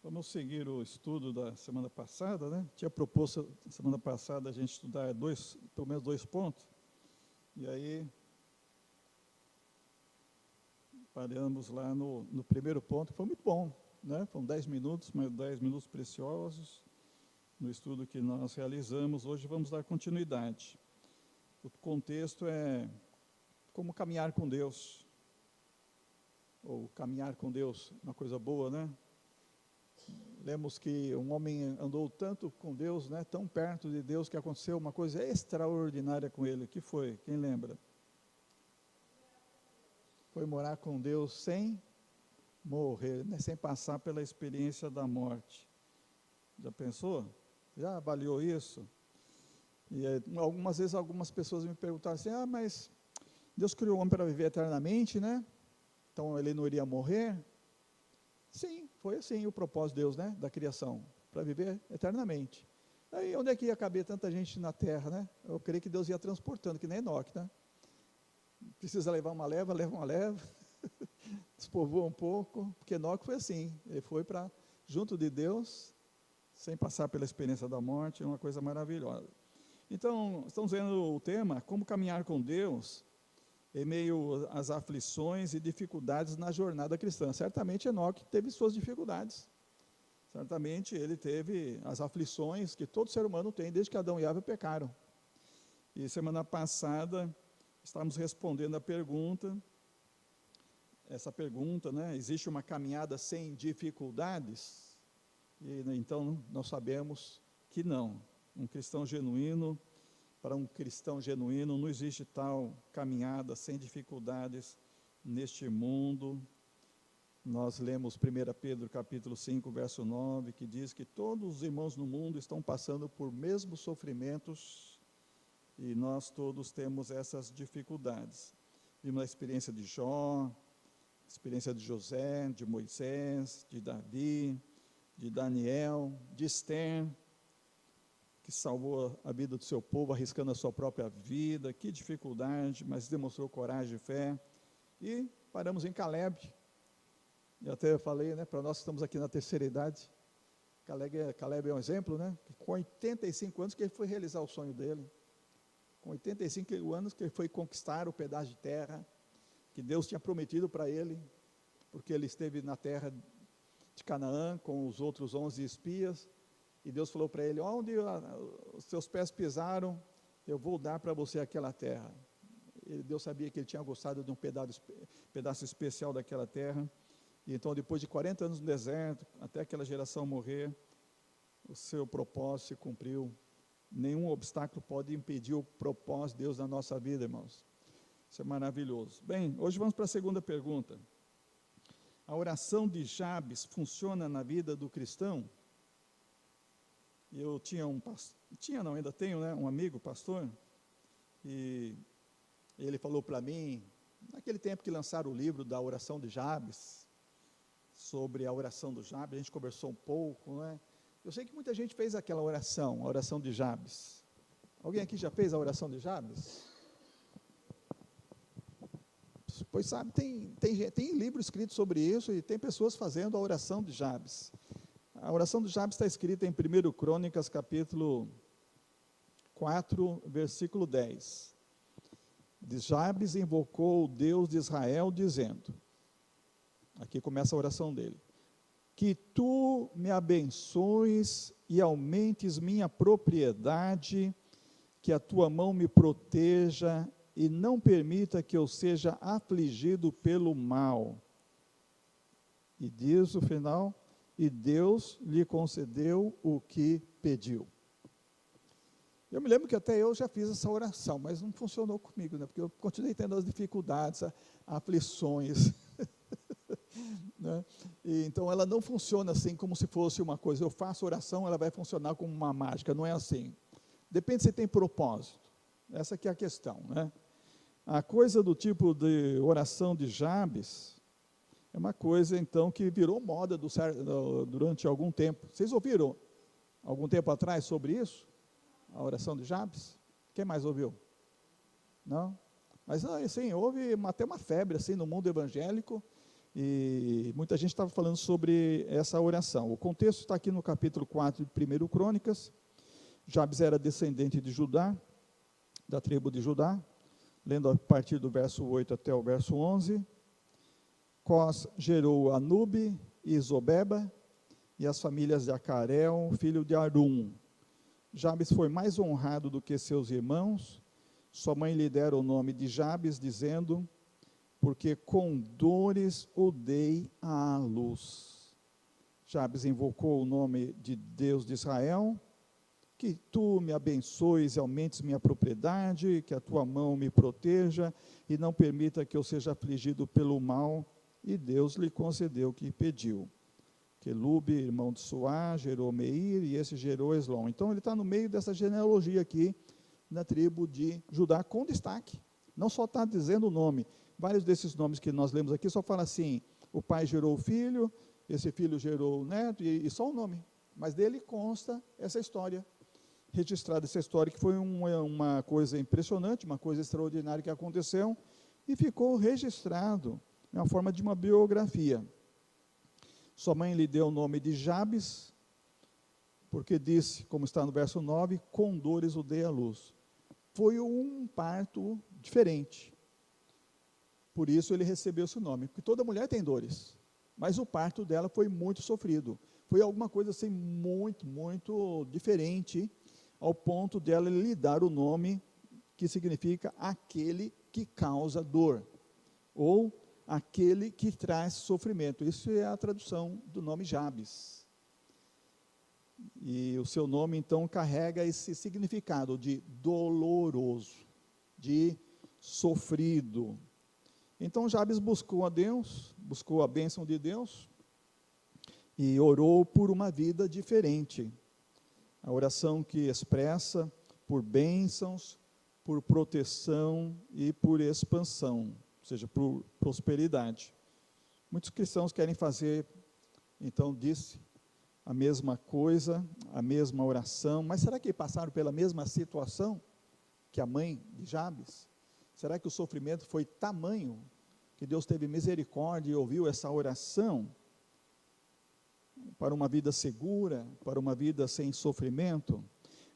Vamos seguir o estudo da semana passada, né? Tinha proposto semana passada a gente estudar pelo menos dois pontos, e aí paramos lá no primeiro ponto, que foi muito bom, né? Foram 10 minutos, mas 10 minutos preciosos no estudo que nós realizamos. Hoje vamos dar continuidade. O contexto é como caminhar com Deus, ou caminhar com Deus, uma coisa boa, né? Lemos que um homem andou tanto com Deus, né, tão perto de Deus, que aconteceu uma coisa extraordinária com ele. Que foi? Quem lembra? Foi morar com Deus sem morrer, né, sem passar pela experiência da morte. Já pensou? Já avaliou isso? E algumas vezes algumas pessoas me perguntaram assim, mas Deus criou o homem para viver eternamente, né? Então ele não iria morrer? Sim, foi assim o propósito de Deus, né, da criação, para viver eternamente. Aí onde é que ia caber tanta gente na terra, né? Eu creio que Deus ia transportando, que nem Enoque, né? Precisa levar uma leva, leva uma leva, despovoa um pouco, porque Enoque foi assim, ele foi para junto de Deus, sem passar pela experiência da morte, uma coisa maravilhosa. Então, estamos vendo o tema, como caminhar com Deus, em meio às aflições e dificuldades na jornada cristã. Certamente Enoque teve suas dificuldades. Certamente ele teve as aflições que todo ser humano tem, desde que Adão e Eva pecaram. E semana passada, estávamos respondendo a pergunta, essa pergunta, né, existe uma caminhada sem dificuldades? E então nós sabemos que não. Um cristão genuíno, para um cristão genuíno, não existe tal caminhada sem dificuldades neste mundo. Nós lemos 1 Pedro capítulo 5, verso 9, que diz que todos os irmãos no mundo estão passando por mesmos sofrimentos, e nós todos temos essas dificuldades. Vimos a experiência de Jó, a experiência de José, de Moisés, de Davi, de Daniel, de Esther, que salvou a vida do seu povo, arriscando a sua própria vida. Que dificuldade, mas demonstrou coragem e fé. E paramos em Caleb. Eu até falei, né, para nós que estamos aqui na terceira idade, Caleb é um exemplo, né? Com 85 anos que ele foi realizar o sonho dele. Com 85 anos que ele foi conquistar o pedaço de terra que Deus tinha prometido para ele, porque ele esteve na terra de Canaã com os outros 11 espias, e Deus falou para ele, onde os seus pés pisaram, eu vou dar para você aquela terra. Deus sabia que ele tinha gostado de um pedaço especial daquela terra, e então depois de 40 anos no deserto, até aquela geração morrer, o seu propósito se cumpriu. Nenhum obstáculo pode impedir o propósito de Deus na nossa vida, irmãos. Isso é maravilhoso. Bem, hoje vamos para a segunda pergunta. A oração de Jabes funciona na vida do cristão? Eu ainda tenho, né, um amigo, pastor, e ele falou para mim, naquele tempo que lançaram o livro da oração de Jabes, sobre a oração do Jabes, a gente conversou um pouco, né? Eu sei que muita gente fez aquela oração, a oração de Jabes. Alguém aqui já fez a oração de Jabes? Pois sabe, tem livro escrito sobre isso, e tem pessoas fazendo a oração de Jabes. A oração de Jabes está escrita em 1 Crônicas, capítulo 4, versículo 10. Jabes invocou o Deus de Israel, dizendo, aqui começa a oração dele, que tu me abençoes e aumentes minha propriedade, que a tua mão me proteja e não permita que eu seja afligido pelo mal. E diz o final, e Deus lhe concedeu o que pediu. Eu me lembro que até eu já fiz essa oração, mas não funcionou comigo, né? Porque eu continuei tendo as dificuldades, aflições, né? E, então ela não funciona assim como se fosse uma coisa, eu faço oração, ela vai funcionar como uma mágica, não é assim. Depende se tem propósito, essa que é a questão, né? A coisa do tipo de oração de Jabes, é uma coisa, então, que virou moda durante algum tempo. Vocês ouviram, algum tempo atrás, sobre isso? A oração de Jabes? Quem mais ouviu? Não? Mas, assim, houve até uma febre, assim, no mundo evangélico, e muita gente estava falando sobre essa oração. O contexto está aqui no capítulo 4 de 1 Crônicas. Jabes era descendente de Judá, da tribo de Judá, lendo a partir do verso 8 até o verso 11. Cós gerou Anube e Zobeba, e as famílias de Acarel, filho de Arum. Jabes foi mais honrado do que seus irmãos. Sua mãe lhe dera o nome de Jabes, dizendo: porque com dores o dei à luz. Jabes invocou o nome de Deus de Israel: que tu me abençoes e aumentes minha propriedade, que a tua mão me proteja e não permita que eu seja afligido pelo mal. E Deus lhe concedeu o que pediu. Quelube, irmão de Suá, gerou Meir, e esse gerou Eslom. Então ele está no meio dessa genealogia aqui, na tribo de Judá, com destaque. Não só está dizendo o nome. Vários desses nomes que nós lemos aqui só fala assim: o pai gerou o filho, esse filho gerou o neto, e só o nome. Mas dele consta essa história, registrada essa história, que foi uma coisa impressionante, uma coisa extraordinária que aconteceu, e ficou registrado, é uma forma de uma biografia. Sua mãe lhe deu o nome de Jabes, porque disse, como está no verso 9, com dores o dei à luz. Foi um parto diferente. Por isso ele recebeu esse nome, porque toda mulher tem dores, mas o parto dela foi muito sofrido. Foi alguma coisa assim muito, muito diferente, ao ponto dela lhe dar o nome que significa aquele que causa dor, ou aquele que traz sofrimento. Isso é a tradução do nome Jabes. E o seu nome, então, carrega esse significado de doloroso, de sofrido. Então, Jabes buscou a Deus, buscou a bênção de Deus, e orou por uma vida diferente. A oração que expressa por bênçãos, por proteção e por expansão, ou seja, por prosperidade. Muitos cristãos querem fazer, então, disse, a mesma coisa, a mesma oração, mas será que passaram pela mesma situação que a mãe de Jabes? Será que o sofrimento foi tamanho que Deus teve misericórdia e ouviu essa oração para uma vida segura, para uma vida sem sofrimento?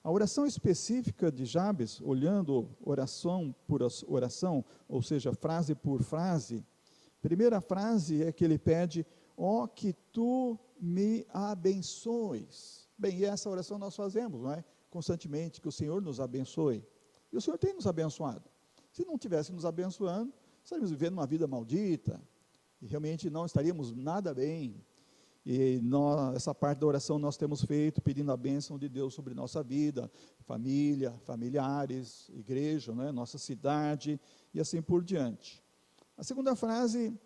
A oração específica de Jabes, olhando oração por oração, ou seja, frase por frase, primeira frase é que ele pede: ó, que tu me abençoes. Bem, e essa oração nós fazemos, não é? Constantemente, que o Senhor nos abençoe. E o Senhor tem nos abençoado. Se não tivesse nos abençoando, estaríamos vivendo uma vida maldita, e realmente não estaríamos nada bem. E essa parte da oração nós temos feito, pedindo a bênção de Deus sobre nossa vida, família, familiares, igreja, né, nossa cidade, e assim por diante. A segunda frase: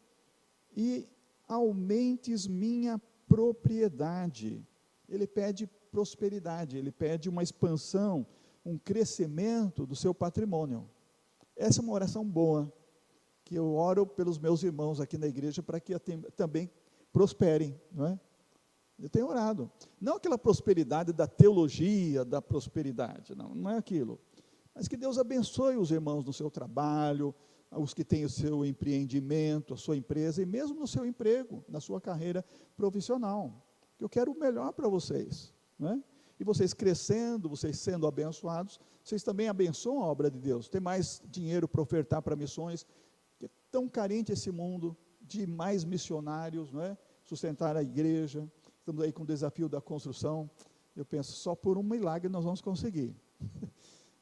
e aumentes minha propriedade. Ele pede prosperidade, ele pede uma expansão, um crescimento do seu patrimônio. Essa é uma oração boa, que eu oro pelos meus irmãos aqui na igreja, para que também prosperem, não é? Eu tenho orado, não aquela prosperidade da teologia da prosperidade, não é aquilo, mas que Deus abençoe os irmãos no seu trabalho, os que têm o seu empreendimento, a sua empresa, e mesmo no seu emprego, na sua carreira profissional, que eu quero o melhor para vocês, não é? E vocês crescendo, vocês sendo abençoados, vocês também abençoam a obra de Deus, tem mais dinheiro para ofertar para missões, que é tão carente esse mundo, de mais missionários, não é? Sustentar a igreja. Estamos aí com o desafio da construção. Eu penso, só por um milagre nós vamos conseguir.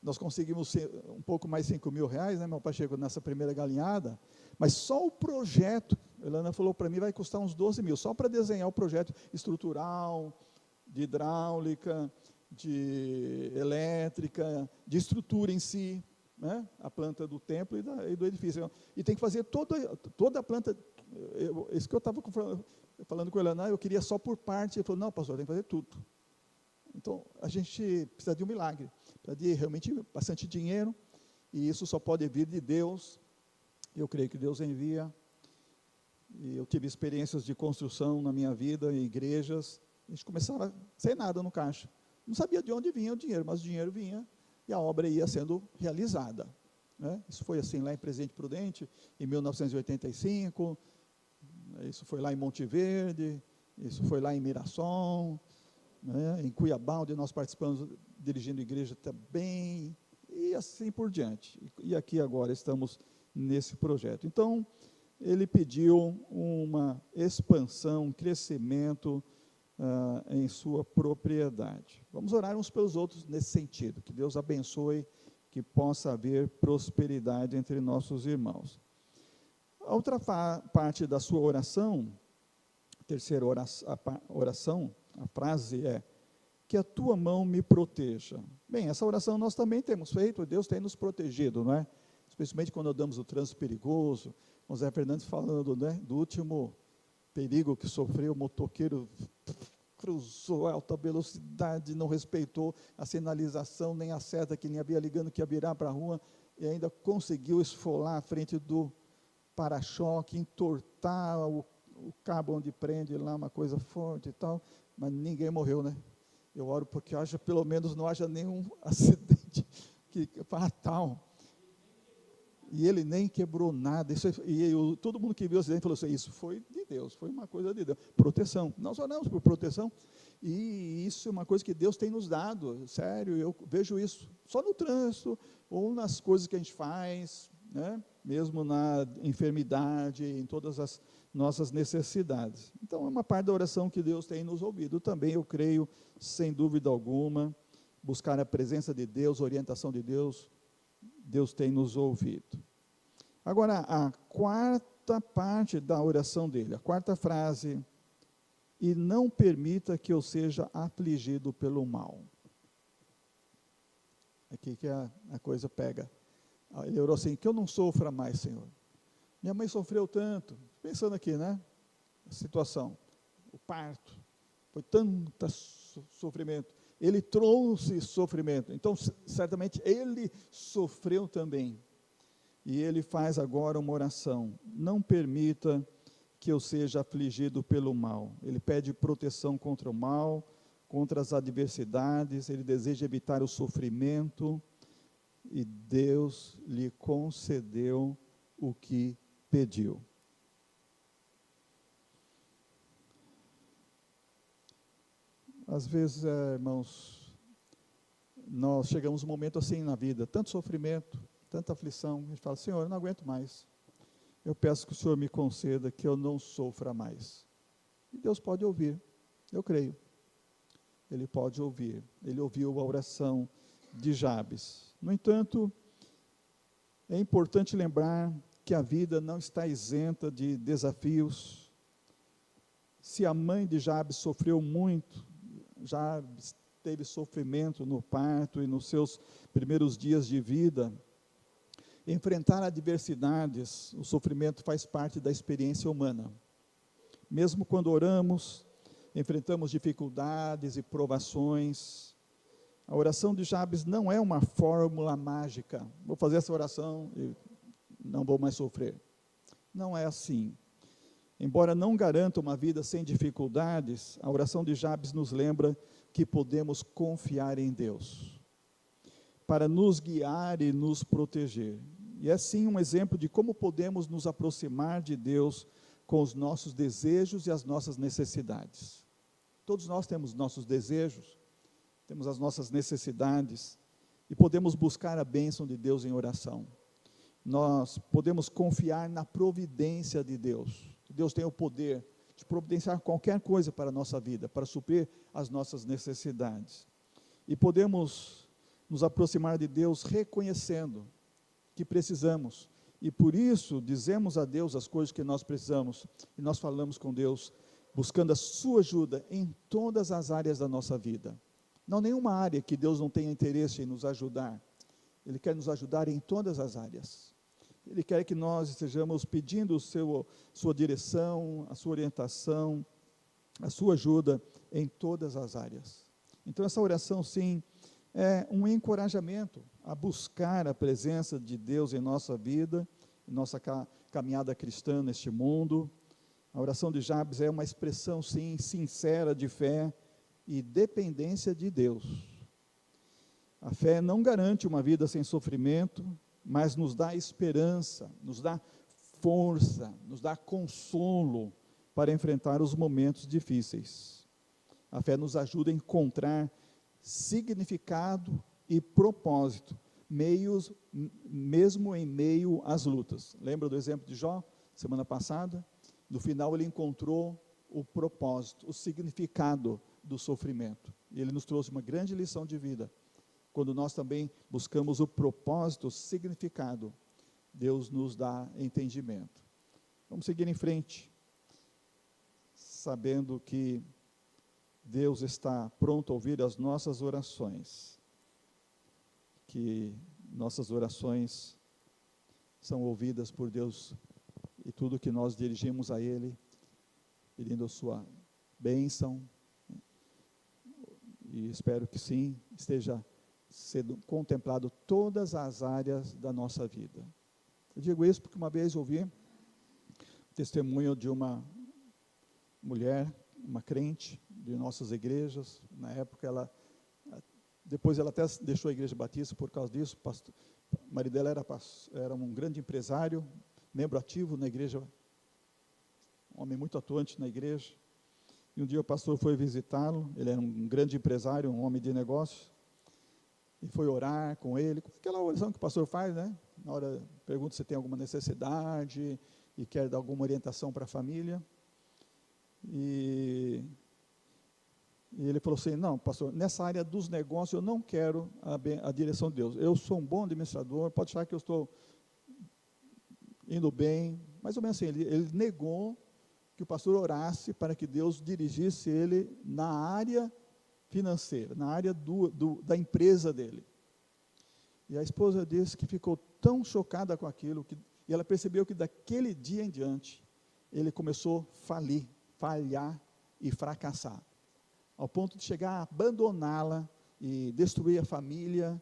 Nós conseguimos um pouco mais de R$5.000, né? Meu pai chegou nessa primeira galinhada, mas só o projeto, a Helena falou para mim, vai custar uns 12 mil, só para desenhar o projeto estrutural, de hidráulica, de elétrica, de estrutura em si, né? A planta do templo e do edifício. E tem que fazer toda a planta. Isso que eu estava falando com a Helena, eu queria só por parte. Ele falou: não, pastor, tem que fazer tudo. Então, a gente precisa de um milagre, precisa de realmente bastante dinheiro, e isso só pode vir de Deus. Eu creio que Deus envia. E eu tive experiências de construção na minha vida, em igrejas. A gente começava sem nada no caixa. Não sabia de onde vinha o dinheiro, mas o dinheiro vinha e a obra ia sendo realizada, né? Isso foi assim lá em Presidente Prudente, em 1985, Isso foi lá em Monte Verde, isso foi lá em Mirassol, né, em Cuiabá, onde nós participamos dirigindo igreja também, e assim por diante. E aqui agora estamos nesse projeto. Então, ele pediu uma expansão, um crescimento em sua propriedade. Vamos orar uns pelos outros nesse sentido, que Deus abençoe, que possa haver prosperidade entre nossos irmãos. A outra parte da sua oração, a terceira oração, a frase é: que a tua mão me proteja. Bem, essa oração nós também temos feito, Deus tem nos protegido, não é? Especialmente quando andamos no trânsito perigoso, o Zé Fernandes falando, né, do último perigo que sofreu, o motoqueiro cruzou a alta velocidade, não respeitou a sinalização, nem a seta que nem havia ligando que ia virar para a rua, e ainda conseguiu esfolar a frente do para-choque, entortar o cabo onde prende lá, uma coisa forte e tal, mas ninguém morreu, né? Eu oro porque pelo menos não haja nenhum acidente fatal. E ele nem quebrou nada. Todo mundo que viu o acidente falou assim: isso foi de Deus, foi uma coisa de Deus. Proteção. Nós oramos por proteção. E isso é uma coisa que Deus tem nos dado. Sério, eu vejo isso só no trânsito, ou nas coisas que a gente faz, né? Mesmo na enfermidade, em todas as nossas necessidades. Então, é uma parte da oração que Deus tem nos ouvido. Também eu creio, sem dúvida alguma, buscar a presença de Deus, a orientação de Deus, Deus tem nos ouvido. Agora, a quarta parte da oração dele, a quarta frase: e não permita que eu seja afligido pelo mal. Aqui que a coisa pega. Ele orou assim: que eu não sofra mais, Senhor. Minha mãe sofreu tanto, pensando aqui, né? A situação, o parto, foi tanto sofrimento. Ele trouxe sofrimento, então certamente ele sofreu também. E ele faz agora uma oração: não permita que eu seja afligido pelo mal. Ele pede proteção contra o mal, contra as adversidades, ele deseja evitar o sofrimento, e Deus lhe concedeu o que pediu. Às vezes, irmãos, nós chegamos a um momento assim na vida, tanto sofrimento, tanta aflição, a gente fala: Senhor, eu não aguento mais, eu peço que o Senhor me conceda que eu não sofra mais. E Deus pode ouvir, eu creio, Ele pode ouvir. Ele ouviu a oração de Jabes. No entanto, é importante lembrar que a vida não está isenta de desafios. Se a mãe de Jabes sofreu muito, Jabes teve sofrimento no parto e nos seus primeiros dias de vida, enfrentar adversidades, o sofrimento faz parte da experiência humana. Mesmo quando oramos, enfrentamos dificuldades e provações. A oração de Jabes não é uma fórmula mágica: vou fazer essa oração e não vou mais sofrer. Não é assim. Embora não garanta uma vida sem dificuldades, a oração de Jabes nos lembra que podemos confiar em Deus para nos guiar e nos proteger. E é sim um exemplo de como podemos nos aproximar de Deus com os nossos desejos e as nossas necessidades. Todos nós temos nossos desejos, temos as nossas necessidades, e podemos buscar a bênção de Deus em oração. Nós podemos confiar na providência de Deus. Deus tem o poder de providenciar qualquer coisa para a nossa vida, para suprir as nossas necessidades. E podemos nos aproximar de Deus reconhecendo que precisamos, e por isso dizemos a Deus as coisas que nós precisamos, e nós falamos com Deus, buscando a sua ajuda em todas as áreas da nossa vida. Não nenhuma área que Deus não tenha interesse em nos ajudar. Ele quer nos ajudar em todas as áreas. Ele quer que nós estejamos pedindo sua direção, a sua orientação, a sua ajuda em todas as áreas. Então essa oração, sim, é um encorajamento a buscar a presença de Deus em nossa vida, em nossa caminhada cristã neste mundo. A oração de Jabes é uma expressão, sim, sincera de fé e dependência de Deus. A fé não garante uma vida sem sofrimento, mas nos dá esperança, nos dá força, nos dá consolo para enfrentar os momentos difíceis. A fé nos ajuda a encontrar significado e propósito, mesmo em meio às lutas. Lembra do exemplo de Jó, semana passada? No final ele encontrou o propósito, o significado do sofrimento. E ele nos trouxe uma grande lição de vida. Quando nós também buscamos o propósito, o significado, Deus nos dá entendimento. Vamos seguir em frente, sabendo que Deus está pronto a ouvir as nossas orações, que nossas orações são ouvidas por Deus, e tudo que nós dirigimos a Ele, pedindo a sua bênção, e espero que sim, esteja sendo contemplado todas as áreas da nossa vida. Eu digo isso porque uma vez ouvi o testemunho de uma mulher, uma crente de nossas igrejas. Na época depois ela até deixou a igreja batista por causa disso. O marido dela era um grande empresário, membro ativo na igreja, um homem muito atuante na igreja. E um dia o pastor foi visitá-lo. Ele era um grande empresário, um homem de negócios, e foi orar com ele, aquela oração que o pastor faz, né? Na hora pergunta se tem alguma necessidade e quer dar alguma orientação para a família. E ele falou assim: não, pastor, nessa área dos negócios eu não quero a direção de Deus. Eu sou um bom administrador, pode achar que eu estou indo bem. Mais ou menos assim, ele negou que o pastor orasse para que Deus dirigisse ele na área financeira, na área da empresa dele. E a esposa disse que ficou tão chocada com aquilo, e ela percebeu que daquele dia em diante, ele começou a falhar e fracassar, ao ponto de chegar a abandoná-la e destruir a família,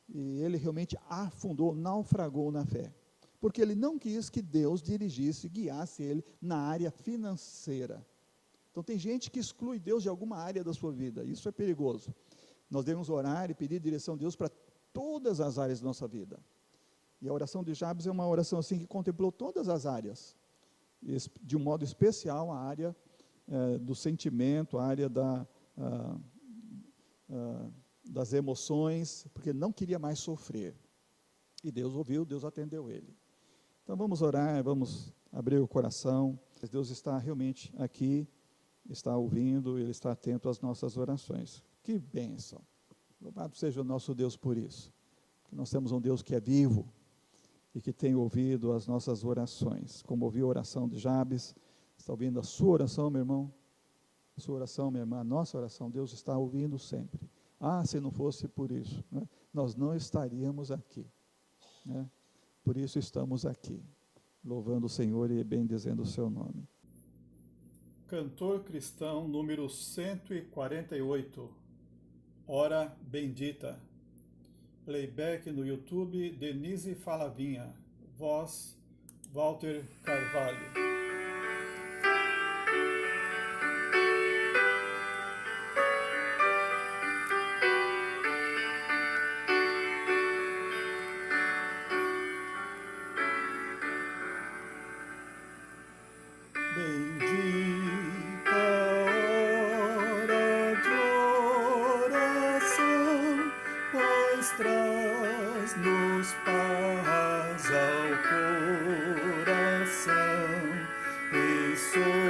e ele realmente afundou, naufragou na fé, porque ele não quis que Deus dirigisse, guiasse ele na área financeira. Então tem gente que exclui Deus de alguma área da sua vida, isso é perigoso. Nós devemos orar e pedir direção a Deus para todas as áreas da nossa vida. E a oração de Jabes é uma oração assim que contemplou todas as áreas, de um modo especial a área do sentimento, a área das emoções, porque não queria mais sofrer. E Deus ouviu, Deus atendeu ele. Então vamos orar, vamos abrir o coração. Deus está realmente aqui, está ouvindo, Ele está atento às nossas orações. Que bênção! Louvado seja o nosso Deus por isso. Que nós temos um Deus que é vivo e que tem ouvido as nossas orações. Como ouviu a oração de Jabes, está ouvindo a sua oração, meu irmão, a sua oração, minha irmã, a nossa oração, Deus está ouvindo sempre. Se não fosse por isso, né, nós não estaríamos aqui, né? Por isso estamos aqui, louvando o Senhor e bendizendo o seu nome. Cantor cristão número 148, Hora Bendita. Playback no YouTube, Denise Falavinha. Voz, Walter Carvalho. Traz-nos paz ao coração e sobrepuja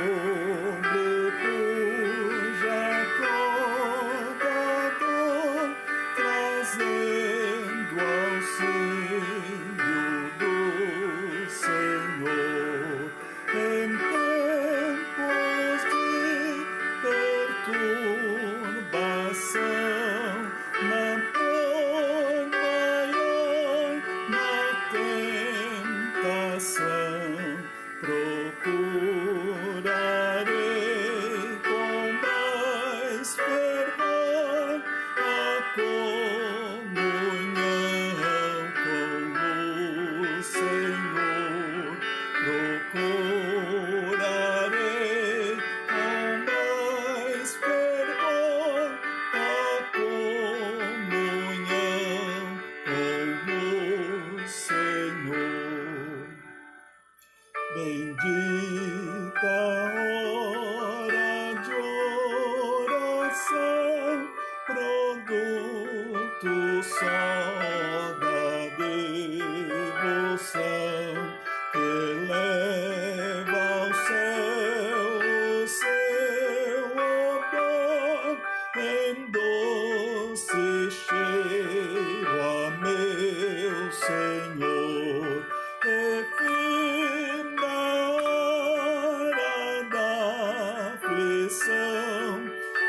toda dor, trazendo auxílio do Senhor em tempos de perturbação. Na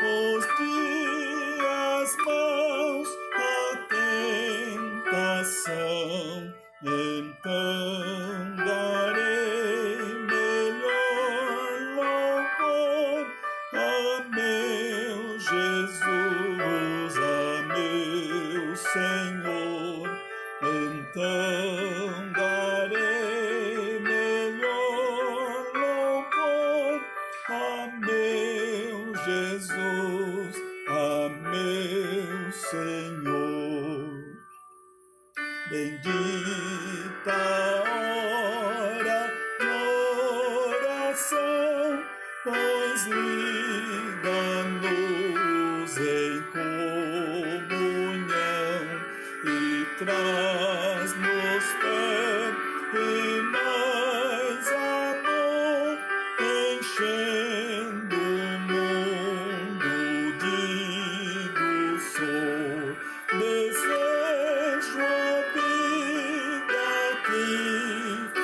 os dias maus, a tentação, então darei melhor louvor a meu Jesus, a meu Senhor. Então darei melhor louvor a meu Jesus, a meu Senhor. Bendita hora de oração, pois liga-nos em comunhão e traz-nos fé